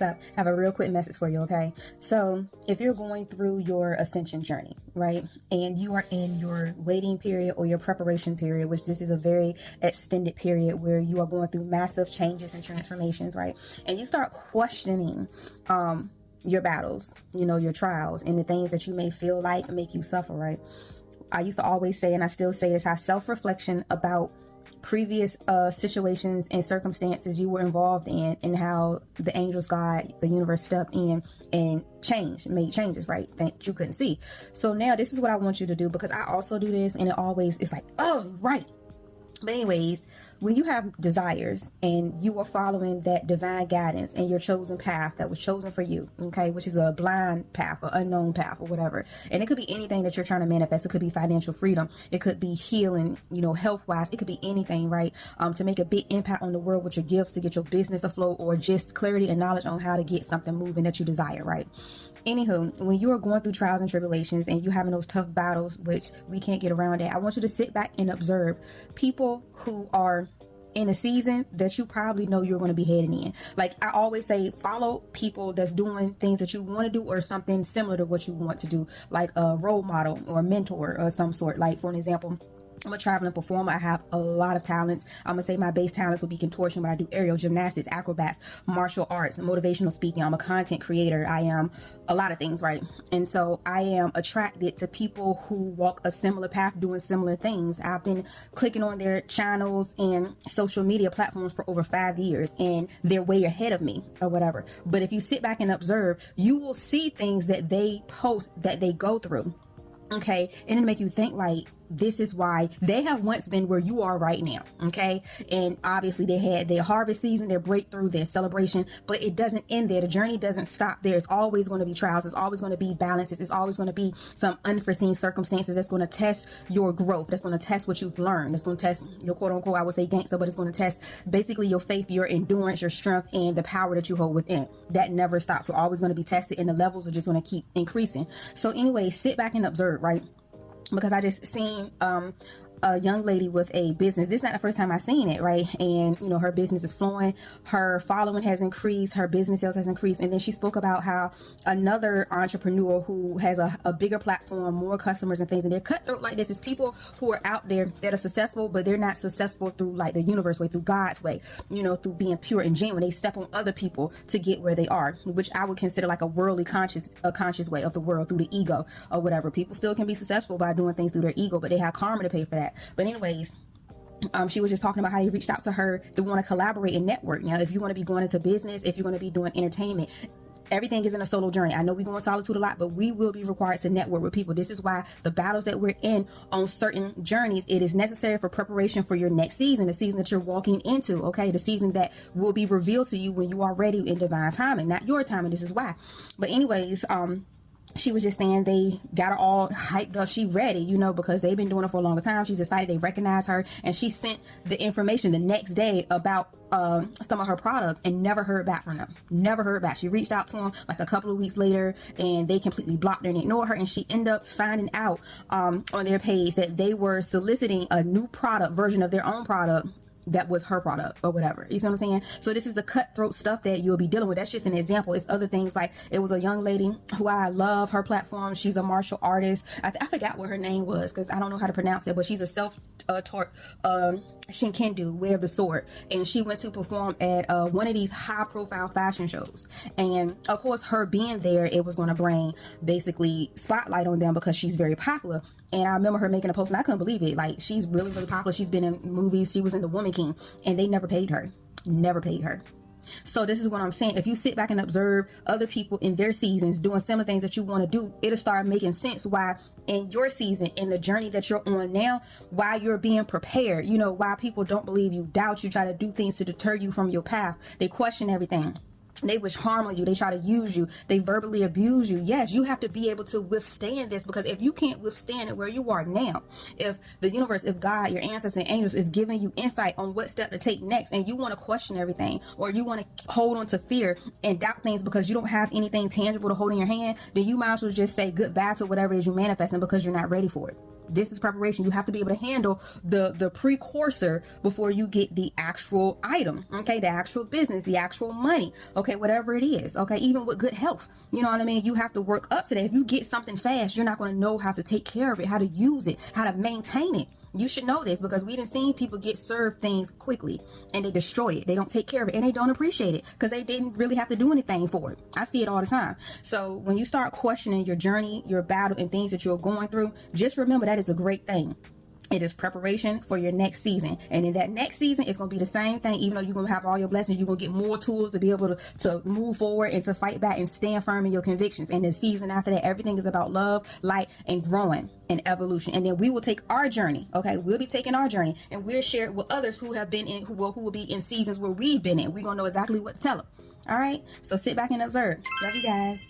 Up, have a real quick message for you, okay? So if you're going through your ascension journey, right, and you are in your waiting period or your preparation period, which this is a very extended period where you are going through massive changes and transformations, right, and you start questioning your battles, your trials and the things that you may feel like make you suffer, right? I used to always say, and I still say this, have self-reflection about previous situations and circumstances you were involved in, and how the angels, God, the universe stepped in and made changes, right, that you couldn't see. So now this is what I want you to do, because I also do this, and it's like, oh, right. But anyways, when you have desires and you are following that divine guidance and your chosen path that was chosen for you, okay, which is a blind path or unknown path or whatever, and it could be anything that you're trying to manifest. It could be financial freedom, it could be healing, health wise, it could be anything, right, to make a big impact on the world with your gifts, to get your business afloat, or just clarity and knowledge on how to get something moving that you desire, right? Anywho, when you are going through trials and tribulations and you having those tough battles, which we can't get around it, I want you to sit back and observe people who are in a season that you probably know you're going to be heading in. Like I always say, follow people that's doing things that you want to do or something similar to what you want to do, like a role model or a mentor of some sort. Like for an example, I'm a traveling performer. I have a lot of talents. I'm gonna say my base talents would be contortion, but I do aerial gymnastics, acrobats, martial arts, motivational speaking. I'm a content creator. I am a lot of things, right? And so I am attracted to people who walk a similar path, doing similar things. I've been clicking on their channels and social media platforms for over 5 years, and they're way ahead of me or whatever. But if you sit back and observe, you will see things that they post that they go through. Okay, and it'll make you think like, this is why they have once been where you are right now. Okay, and obviously they had their harvest season, their breakthrough, their celebration, but it doesn't end there. The journey doesn't stop there. It's always going to be trials. It's always going to be balances. It's always going to be some unforeseen circumstances that's going to test your growth. That's going to test what you've learned. That's going to test your quote unquote, I would say gangster, but it's going to test basically your faith, your endurance, your strength, and the power that you hold within. That never stops. We're always going to be tested, and the levels are just going to keep increasing. So anyway, sit back and observe, right? Because I just seen a young lady with a business. This is not the first time I've seen it, right? And her business is flowing, her following has increased, her business sales has increased. And then she spoke about how another entrepreneur who has a bigger platform, more customers and things, and they're cutthroat like this, is people who are out there that are successful, but they're not successful through like the universe way, through God's way, through being pure and genuine. They step on other people to get where they are, which I would consider like a worldly conscious way of the world, through the ego or whatever. People still can be successful by doing things through their ego, but they have karma to pay for that. But anyways, she was just talking about how he reached out to her to want to collaborate and network. Now, if you want to be going into business, if you're going to be doing entertainment, everything is in a solo journey. I know we go in solitude a lot, but we will be required to network with people. This is why the battles that we're in on certain journeys, it is necessary for preparation for your next season, the season that you're walking into, okay? The season that will be revealed to you when you are ready in divine timing, not your timing. This is why. But anyways, she was just saying they got her all hyped up. She ready, because they've been doing it for a longer time. She's excited. They recognize her, and she sent the information the next day about some of her products and never heard back from them. Never heard back. She reached out to them like a couple of weeks later, and they completely blocked her and ignored her. And she ended up finding out on their page that they were soliciting a new product version of their own product that was her product or whatever. You see what I'm saying? So this is the cutthroat stuff that you'll be dealing with. That's just an example. It's other things, like it was a young lady who I love her platform. She's a martial artist. I forgot what her name was because I don't know how to pronounce it, but she's a self-taught Shinkendu, wear the sword, and she went to perform at one of these high-profile fashion shows. And of course, her being there, it was going to bring basically spotlight on them because she's very popular. And I remember her making a post, and I couldn't believe it. Like, she's really, really popular. She's been in movies. She was in The Woman King, and they never paid her. Never paid her. So this is what I'm saying. If you sit back and observe other people in their seasons doing similar things that you want to do, it'll start making sense why in your season, in the journey that you're on now, why you're being prepared. Why people don't believe you, doubt you, try to do things to deter you from your path. They question everything. They wish harm on you. They try to use you. They verbally abuse you. Yes, you have to be able to withstand this, because if you can't withstand it where you are now, if the universe, if God, your ancestors and angels is giving you insight on what step to take next, and you want to question everything, or you want to hold on to fear and doubt things because you don't have anything tangible to hold in your hand, then you might as well just say goodbye to whatever it is you're manifesting, because you're not ready for it. This is preparation. You have to be able to handle the precursor before you get the actual item, okay? The actual business, the actual money, okay? Whatever it is, okay? Even with good health, you know what I mean? You have to work up to that. If you get something fast, you're not going to know how to take care of it, how to use it, how to maintain it. You should know this, because we done seen people get served things quickly and they destroy it. They don't take care of it and they don't appreciate it because they didn't really have to do anything for it. I see it all the time. So when you start questioning your journey, your battle, and things that you're going through, just remember that is a great thing. It is preparation for your next season. And in that next season, it's going to be the same thing. Even though you're going to have all your blessings, you're going to get more tools to be able to move forward and to fight back and stand firm in your convictions. And the season after that, everything is about love, light, and growing and evolution. And then we will take our journey. Okay. We'll be taking our journey and we'll share it with others who have been in, who will be in seasons where we've been in. We're going to know exactly what to tell them. All right. So sit back and observe. Love you guys.